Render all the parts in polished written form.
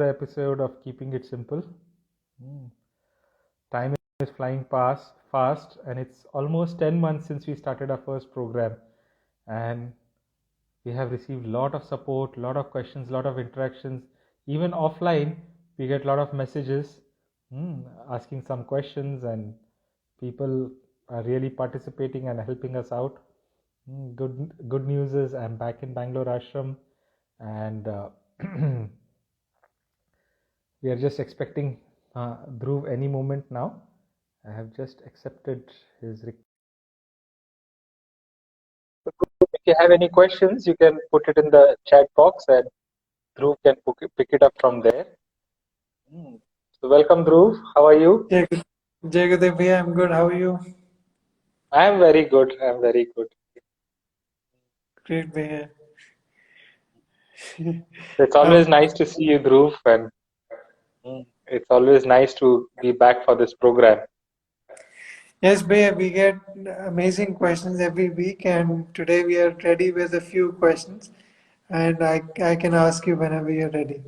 episode of Keeping It Simple. Hmm. Time is flying fast, and it's almost 10 months since we started our first program. And we have received a lot of support, lot of questions, lot of interactions. Even offline, we get a lot of messages asking some questions, and people are really participating and helping us out. Good news is I'm back in Bangalore Ashram, and we are just expecting Dhruv any moment now. I have just accepted his request. If you have any questions, you can put it in the chat box and Dhruv can pick it up from there. So welcome, Dhruv. How are you? Jagadev, I'm good. How are you? I am very good. I am very good. Great, Bhaiya. It's always nice to see you, Dhruv, and it's always nice to be back for this program. Yes, Bhaiya, we get amazing questions every week, and today we are ready with a few questions, and I can ask you whenever you're ready.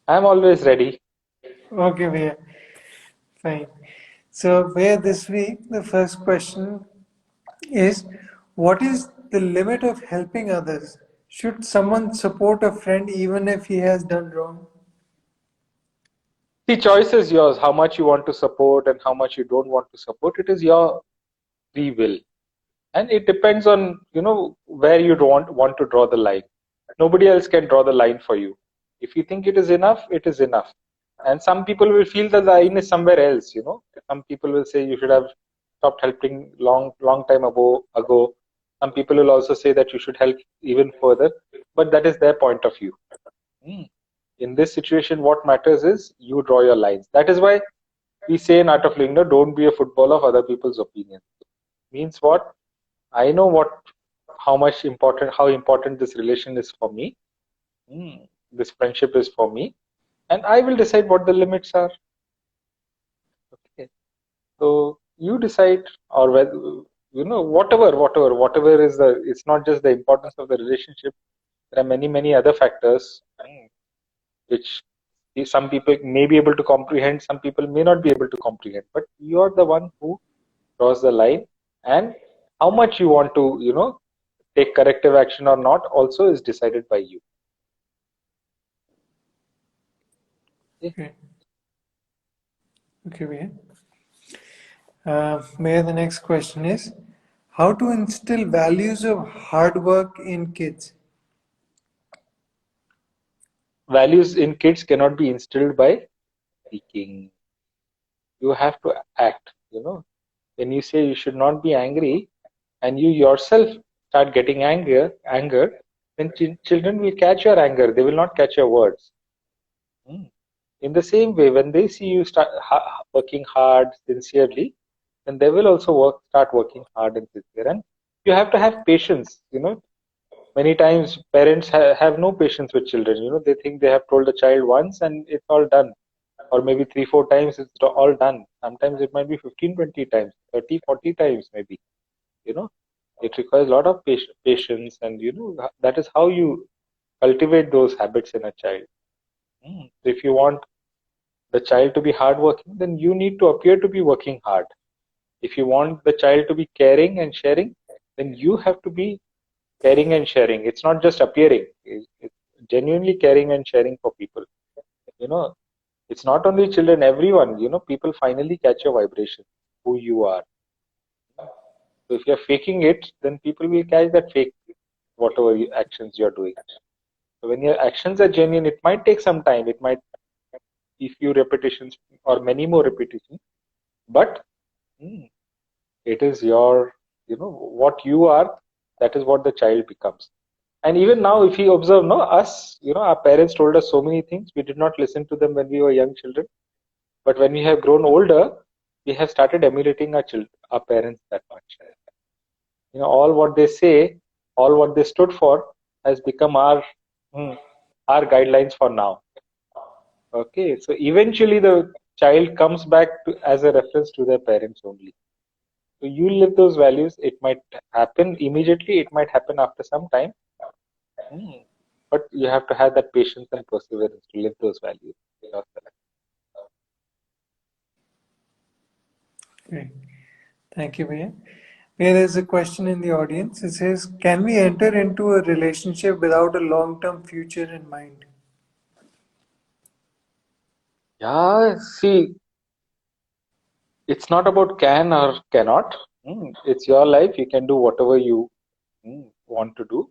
I'm always ready. Okay, Bhaiya. Fine. So, Bhaiya, this week the first question is, what is the limit of helping others? Should someone support a friend even if he has done wrong? The choice is yours, how much you want to support and how much you don't want to support. It is your free will. And it depends on, where you want to draw the line. Nobody else can draw the line for you. If you think it is enough, it is enough. And some people will feel the line is somewhere else, Some people will say you should have stopped helping long time ago. Some people will also say that you should help even further, but that is their point of view. In this situation, what matters is you draw your lines. That is why we say in Art of Living, don't be a football of other people's opinions. Means what? I know how important this relation is for me. This friendship is for me, and I will decide what the limits are. Okay. So you decide, or whether whatever is the. It's not just the importance of the relationship. There are many other factors which some people may be able to comprehend, some people may not be able to comprehend. But you are the one who draws the line, and how much you want to take corrective action or not also is decided by you. Okay. Okay, Bhaiya. May the next question is, how to instill values of hard work in kids? Values in kids cannot be instilled by speaking. You have to act. When you say you should not be angry, and you yourself start getting angered, then children will catch your anger. They will not catch your words. In the same way, when they see you start working hard sincerely, then they will also start working hard and sincere. And you have to have patience. Many times parents have no patience with children. They think they have told the child once and it's all done, or maybe 3-4 times it's all done. Sometimes it might be 15-20 times, 30-40 times maybe. It requires a lot of patience, and that is how you cultivate those habits in a child. If you want the child to be hardworking, then you need to appear to be working hard. If you want the child to be caring and sharing, then you have to be caring and sharing. It's not just appearing. It's genuinely caring and sharing for people. It's not only children, everyone. People finally catch your vibration, who you are. So if you're faking it, then people will catch that fake, whatever actions you're doing. So when your actions are genuine, it might take some time. It might be few repetitions or many more repetitions, but it is what you are. That is what the child becomes. And even now, if you observe, our parents told us so many things. We did not listen to them when we were young children. But when we have grown older, we have started emulating our parents that much. All what they say, all what they stood for, has become our guidelines for now. Okay, so eventually the child comes back as a reference to their parents only. So you live those values. It might happen immediately. It might happen after some time. but you have to have that patience and perseverance to live those values yourself. Great. Thank you, Bhaiya. Here is a question in the audience. It says, can we enter into a relationship without a long-term future in mind? Yeah, see, it's not about can or cannot. It's your life. You can do whatever you want to do,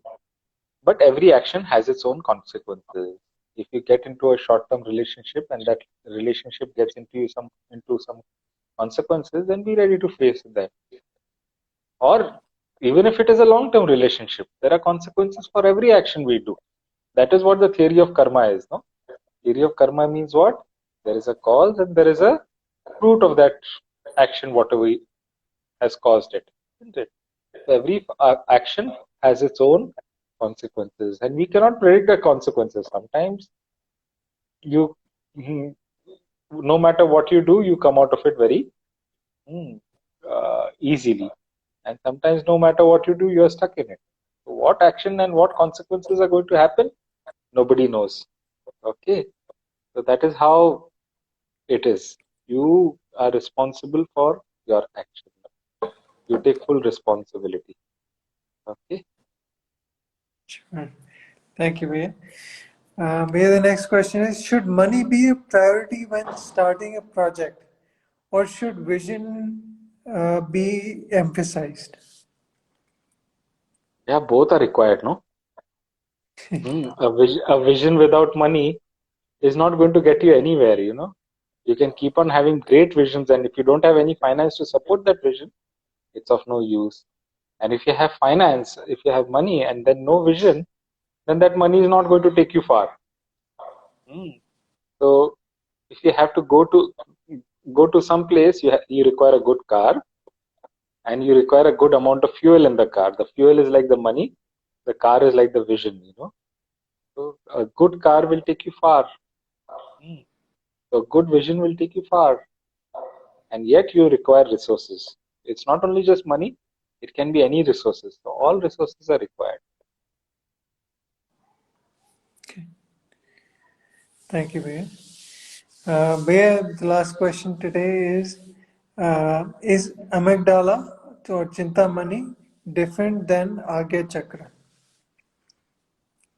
but every action has its own consequences. If you get into a short-term relationship and that relationship gets into some consequences, then be ready to face them. Or even if it is a long-term relationship, there are consequences for every action we do. That is what the theory of karma is. No, theory of karma means what? There is a cause and there is a fruit of that action, whatever has caused it. Isn't it? So every action has its own consequences, and we cannot predict the consequences. Sometimes you, mm, no matter what you do, you come out of it very easily, and sometimes no matter what you do, you are stuck in it. So what action and what consequences are going to happen? Nobody knows. Okay, so that is how it is. You are responsible for your action. You take full responsibility. Okay. Sure. Thank you, Bhaiya. Bhaiya, the next question is, should money be a priority when starting a project, or should vision be emphasized? Yeah, both are required, no? A vision without money is not going to get you anywhere, you know. You can keep on having great visions, and if you don't have any finance to support that vision, it's of no use. And if you have finance, if you have money and then no vision, then that money is not going to take you far. So if you have to go to some place, you require a good car, and you require a good amount of fuel in the car. The fuel is like the money, the car is like the vision, you know. So a good car will take you far. So good vision will take you far, and yet you require resources. It's not only just money; it can be any resources. So all resources are required. Okay. Thank you, Bhaiya. Bhaiya, the last question today is Amygdala or Chintamani different than Agya Chakra?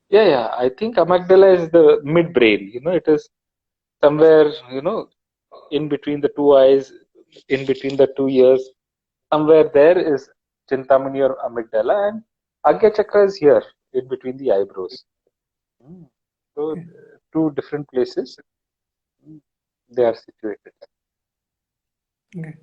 Yeah, yeah. I think amygdala is the midbrain. You know, it is somewhere, in between the two eyes, in between the two ears. Somewhere there is Chintamani or amygdala, and Agya Chakra is here, in between the eyebrows. Mm. So, two different places they are situated. Okay.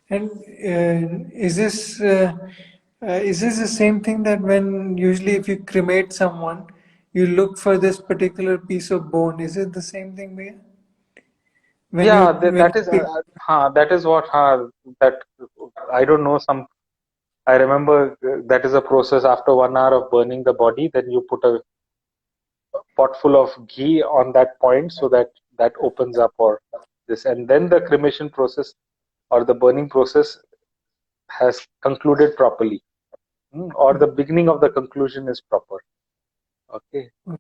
And is this the same thing that when usually if you cremate someone, you look for this particular piece of bone? Is it the same thing, Bhaiya? When you Yeah, when that you is pick, that is what that I don't know. I remember that is a process. After 1 hour of burning the body, then you put a pot full of ghee on that point so that that opens up, or this, and then the cremation process or the burning process has concluded properly. Or the beginning of the conclusion is proper. Okay, so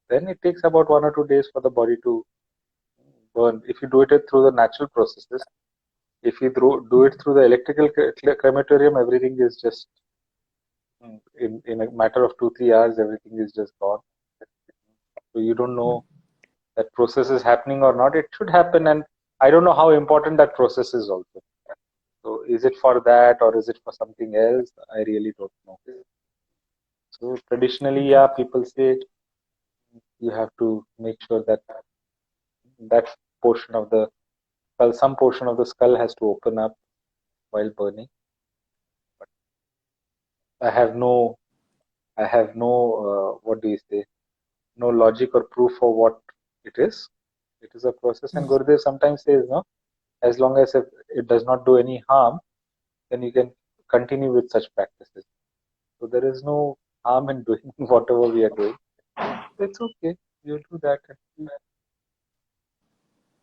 then it takes about 1 or 2 days for the body to burn. If you do it through the natural processes, if you do it through the electrical crematorium, everything is just in a matter of 2 3 hours, everything is just gone. So you don't know that process is happening or not. It should happen, and I don't know how important that process is also. So is it for that or is it for something else? I really don't know. So traditionally, yeah, people say you have to make sure that that portion of the skull, some portion of the skull has to open up while burning. But I have no, I have no, what do you say? No logic or proof for what it is. It is a process, and Gurudev sometimes says, no, as long as it does not do any harm, then you can continue with such practices. So there is no harm in doing whatever we are doing. It's okay. You do that,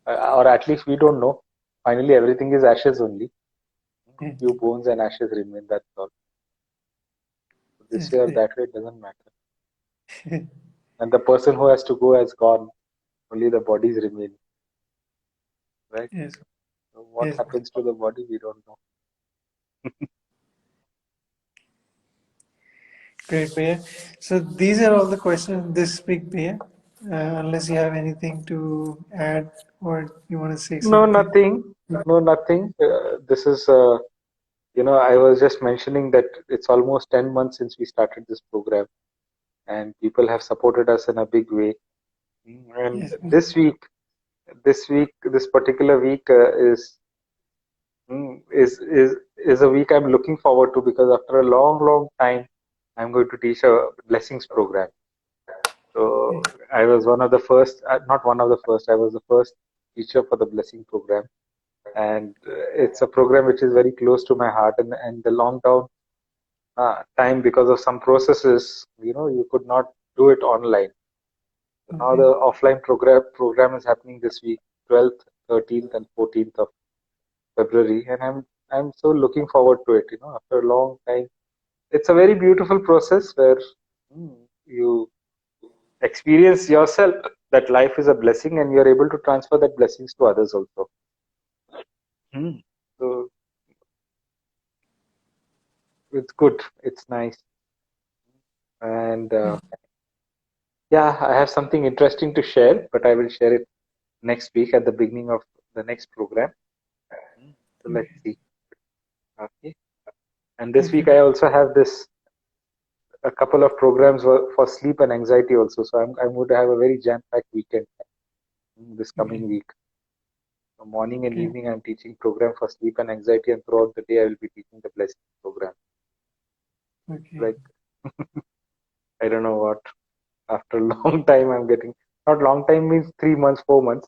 or at least we don't know. Finally, everything is ashes only. Few bones and ashes remain. That's all. So this yes, way or that way, it doesn't matter. And the person who has to go has gone. Only the bodies remain, right? Yes. So what Yes. happens to the body, we don't know. Great, Bhaiya. So these are all the questions this week, Bhaiya. Unless you have anything to add or you want to say No, something. nothing. No, nothing. This is, I was just mentioning that it's almost 10 months since we started this program, and people have supported us in a big way. And Yes, Bhaiya. this particular week is a week I'm looking forward to, because after a long, long time, I'm going to teach a blessings program. So I was one of the first, not one of the first, I was the first teacher for the blessing program. And it's a program which is very close to my heart. And the long down time, because of some processes, you could not do it online. So now Okay. the offline program is happening this week, 12th, 13th, and 14th of February, and I'm so looking forward to it. After a long time, it's a very beautiful process where you experience yourself that life is a blessing, and you're able to transfer that blessings to others also. Hmm. So it's good, it's nice, and yeah, I have something interesting to share, but I will share it next week at the beginning of the next program. So let's Okay. see. Okay. And this Okay. week I also have this a couple of programs for sleep and anxiety also. So I'm going to have a very jam-packed weekend this Okay. coming week. So morning and Okay. evening I'm teaching program for sleep and anxiety, and throughout the day I will be teaching the blessing program. Okay. Like I don't know what. After a long time I'm getting, not long time means 3 months, 4 months,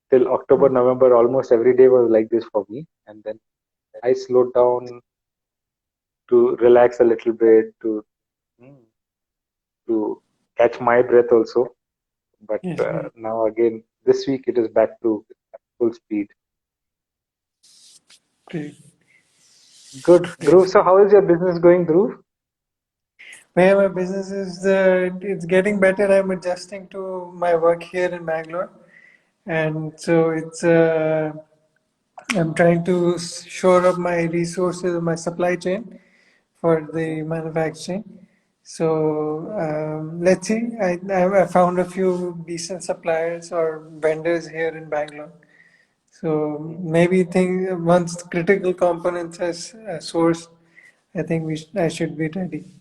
till October, November, almost every day was like this for me. And then I slowed down to relax a little bit, mm, to catch my breath also. But Yes, Bhaiya. now again, this week it is back to full speed. Great. Good, Great. Dhruv. So how is your business going, Dhruv? Where my business is, it's getting better. I'm adjusting to my work here in Bangalore, and so I'm trying to shore up my resources, my supply chain for the manufacturing. So let's see. I found a few decent suppliers or vendors here in Bangalore. So maybe think once critical components is sourced, I think I should be ready.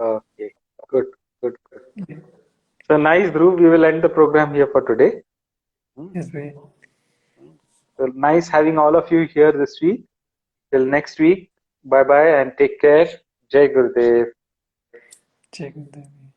Okay, good, good, good. So nice, Dhruv. We will end the program here for today. Hmm. Yes, we. So nice having all of you here this week. Till next week. Bye bye and take care. Jai Gurudev. Check with them.